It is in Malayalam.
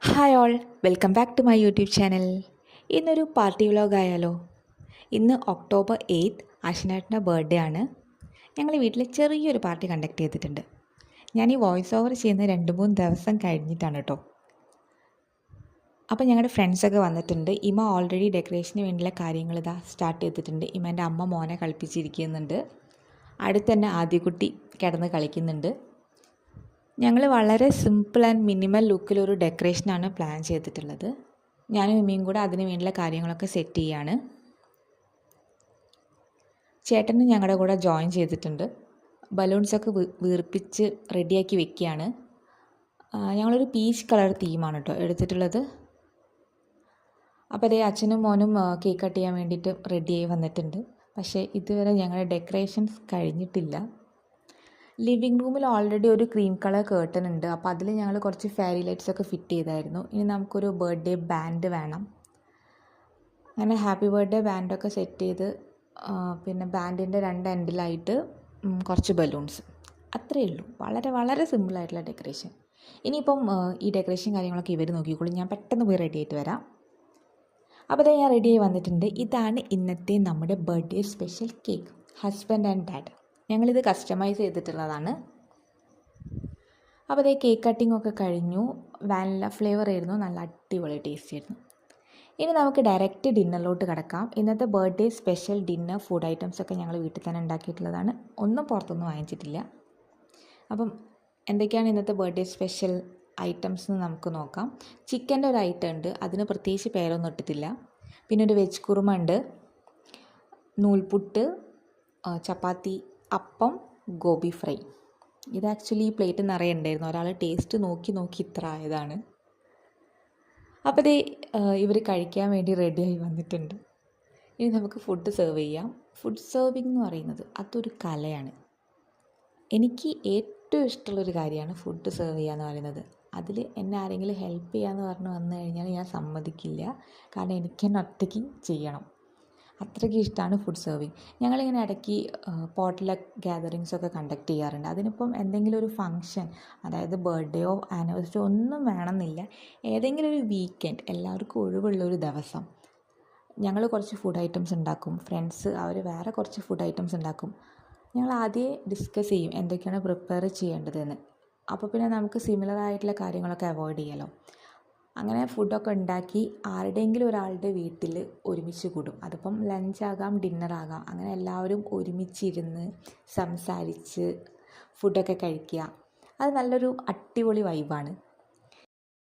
Hi all, welcome back to my YouTube channel. ഇന്നൊരു പാർട്ടി വ്ലോഗ് ആയാലോ? ഇന്ന് ഒക്ടോബർ 8 അശ്നാട്ടിൻ്റെ ബർത്ത്ഡേ ആണ്. ഞങ്ങൾ വീട്ടിൽ ചെറിയൊരു പാർട്ടി കണ്ടക്ട് ചെയ്തിട്ടുണ്ട്. ഞാൻ ഈ വോയിസ് ഓവർ ചെയ്യുന്ന 2-3 ദിവസം കഴിഞ്ഞിട്ടാണ് കേട്ടോ. അപ്പോൾ ഞങ്ങളുടെ ഫ്രണ്ട്സൊക്കെ വന്നിട്ടുണ്ട്. ഇമ ഓൾറെഡി ഡെക്കറേഷന് വേണ്ടിയുള്ള കാര്യങ്ങൾ ഇതാ സ്റ്റാർട്ട് ചെയ്തിട്ടുണ്ട്. ഇമേൻ്റെ അമ്മ മോനെ കളിപ്പിച്ചിരിക്കുന്നുണ്ട്. അടുത്ത് തന്നെ ആദ്യക്കുട്ടി കിടന്ന് കളിക്കുന്നുണ്ട്. ഞങ്ങൾ വളരെ സിമ്പിൾ ആൻഡ് മിനിമൽ ലുക്കിലൊരു ഡെക്കറേഷനാണ് പ്ലാൻ ചെയ്തിട്ടുള്ളത്. ഞാനും ഇമ്മയും കൂടെ അതിന് വേണ്ടിയുള്ള കാര്യങ്ങളൊക്കെ സെറ്റ് ചെയ്യാണ്. ചേട്ടനും ഞങ്ങളുടെ കൂടെ ജോയിൻ ചെയ്തിട്ടുണ്ട്. ബലൂൺസൊക്കെ വീർപ്പിച്ച് റെഡിയാക്കി വെക്കുകയാണ്. ഞങ്ങളൊരു പീച്ച് കളർ തീമാണ് കേട്ടോ എടുത്തിട്ടുള്ളത്. അപ്പോൾ അതേ അച്ഛനും മോനും കേക്ക് കട്ട് ചെയ്യാൻ വേണ്ടിയിട്ട് റെഡിയായി വന്നിട്ടുണ്ട്. പക്ഷേ ഇതുവരെ ഞങ്ങളുടെ ഡെക്കറേഷൻസ് കഴിഞ്ഞിട്ടില്ല. ലിവിങ് റൂമിൽ ഓൾറെഡി ഒരു ക്രീം കളർ കേർട്ടൻ ഉണ്ട്. അപ്പോൾ അതിൽ ഞങ്ങൾ കുറച്ച് ഫെയറി ലൈറ്റ്സൊക്കെ ഫിറ്റ് ചെയ്തായിരുന്നു. ഇനി നമുക്കൊരു ബർത്ത്ഡേ ബാൻഡ് വേണം. അങ്ങനെ ഹാപ്പി ബർത്ത്ഡേ ബാൻഡൊക്കെ സെറ്റ് ചെയ്ത് പിന്നെ ബാൻഡിൻ്റെ 2 എൻഡിലായിട്ട് കുറച്ച് ബലൂൺസ്, അത്രയേ ഉള്ളൂ. വളരെ വളരെ സിമ്പിളായിട്ടുള്ള ഡെക്കറേഷൻ. ഇനിയിപ്പം ഈ ഡെക്കറേഷൻ കാര്യങ്ങളൊക്കെ ഇവർ നോക്കിക്കോളും. ഞാൻ പെട്ടെന്ന് പോയി റെഡി ആയിട്ട് വരാം. അപ്പോൾ ഞാൻ റെഡിയായി വന്നിട്ടുണ്ട്. ഇതാണ് ഇന്നത്തെ നമ്മുടെ birthday special cake, husband and dad. ഞങ്ങളിത് കസ്റ്റമൈസ് ചെയ്തിട്ടുള്ളതാണ്. അപ്പോൾ അതേ കേക്ക് കട്ടിംഗ് ഒക്കെ കഴിഞ്ഞു. വാനില ഫ്ലേവർ ആയിരുന്നു, നല്ല അടിപൊളി ടേസ്റ്റ് ആയിരുന്നു. ഇനി നമുക്ക് ഡയറക്റ്റ് ഡിന്നറിലോട്ട് കിടക്കാം. ഇന്നത്തെ ബർത്ത്ഡേ സ്പെഷ്യൽ ഡിന്നർ ഫുഡ് ഐറ്റംസൊക്കെ ഞങ്ങൾ വീട്ടിൽ തന്നെ ഉണ്ടാക്കിയിട്ടുള്ളതാണ്. ഒന്നും പുറത്തൊന്നും വാങ്ങിച്ചിട്ടില്ല. അപ്പം എന്തൊക്കെയാണ് ഇന്നത്തെ ബർത്ത്ഡേ സ്പെഷ്യൽ ഐറ്റംസ് എന്ന് നമുക്ക് നോക്കാം. ചിക്കൻ്റെ ഒരു ഐറ്റം ഉണ്ട്, അതിന് പ്രത്യേകിച്ച് പേരൊന്നും ഇട്ടിട്ടില്ല. പിന്നെ ഒരു വെജ് കുറുമ ഉണ്ട്, നൂൽപുട്ട്, ചപ്പാത്തി, അപ്പം, ഗോബി ഫ്രൈ. ഇത് ആക്ച്വലി ഈ പ്ലേറ്റ് നിറയെ ഉണ്ടായിരുന്നു. ഒരാൾ ടേസ്റ്റ് നോക്കി ഇത്ര ആയതാണ്. അപ്പോൾ ഇവർ കഴിക്കാൻ വേണ്ടി റെഡിയായി വന്നിട്ടുണ്ട്. ഇനി നമുക്ക് ഫുഡ് സെർവ് ചെയ്യാം. ഫുഡ് സെർവിങ് എന്ന് പറയുന്നത് അതൊരു കലയാണ്. എനിക്ക് ഏറ്റവും ഇഷ്ടമുള്ളൊരു കാര്യമാണ് ഫുഡ് സെർവ് ചെയ്യുക എന്ന് പറയുന്നത്. അതിൽ എന്നെ ആരെങ്കിലും ഹെൽപ്പ് ചെയ്യാമെന്ന് പറഞ്ഞ് വന്നു കഴിഞ്ഞാൽ ഞാൻ സമ്മതിക്കില്ല. കാരണം എനിക്ക് തന്നെ ഒറ്റയ്ക്ക് ചെയ്യണം. അത്രയ്ക്ക് ഇഷ്ടമാണ് ഫുഡ് സെർവിങ്. ഞങ്ങളിങ്ങനെ ഇടയ്ക്ക് പോട്ട്ലക്ക് ഗ്യാതറിങ്സൊക്കെ കണ്ടക്ട് ചെയ്യാറുണ്ട്. അതിനിപ്പം എന്തെങ്കിലും ഒരു ഫങ്ഷൻ, അതായത് ബർത്ത്ഡേയോ ആനിവേഴ്സറിയോ ഒന്നും വേണമെന്നില്ല, ഏതെങ്കിലും ഒരു വീക്കെൻഡ് എല്ലാവർക്കും ഒഴിവുള്ളൊരു ദിവസം ഞങ്ങൾ കുറച്ച് ഫുഡ് ഐറ്റംസ് ഉണ്ടാക്കും. ഫ്രണ്ട്സ് അവർ വേറെ കുറച്ച് ഫുഡ് ഐറ്റംസ് ഉണ്ടാക്കും. ഞങ്ങൾ ആദ്യമേ ഡിസ്കസ് ചെയ്യും എന്തൊക്കെയാണ് പ്രിപ്പയർ ചെയ്യേണ്ടതെന്ന്. അപ്പോൾ പിന്നെ നമുക്ക് സിമിലർ ആയിട്ടുള്ള കാര്യങ്ങളൊക്കെ അവോയ്ഡ് ചെയ്യാമല്ലോ. അങ്ങനെ ഫുഡൊക്കെ ഉണ്ടാക്കി ആരുടെയെങ്കിലും ഒരാളുടെ വീട്ടിൽ ഒരുമിച്ച് കൂടും. അതിപ്പം ലഞ്ചാകാം, ഡിന്നറാകാം. അങ്ങനെ എല്ലാവരും ഒരുമിച്ചിരുന്ന് സംസാരിച്ച് ഫുഡൊക്കെ കഴിക്കുക. അത് നല്ലൊരു അടിപൊളി വൈബാണ്.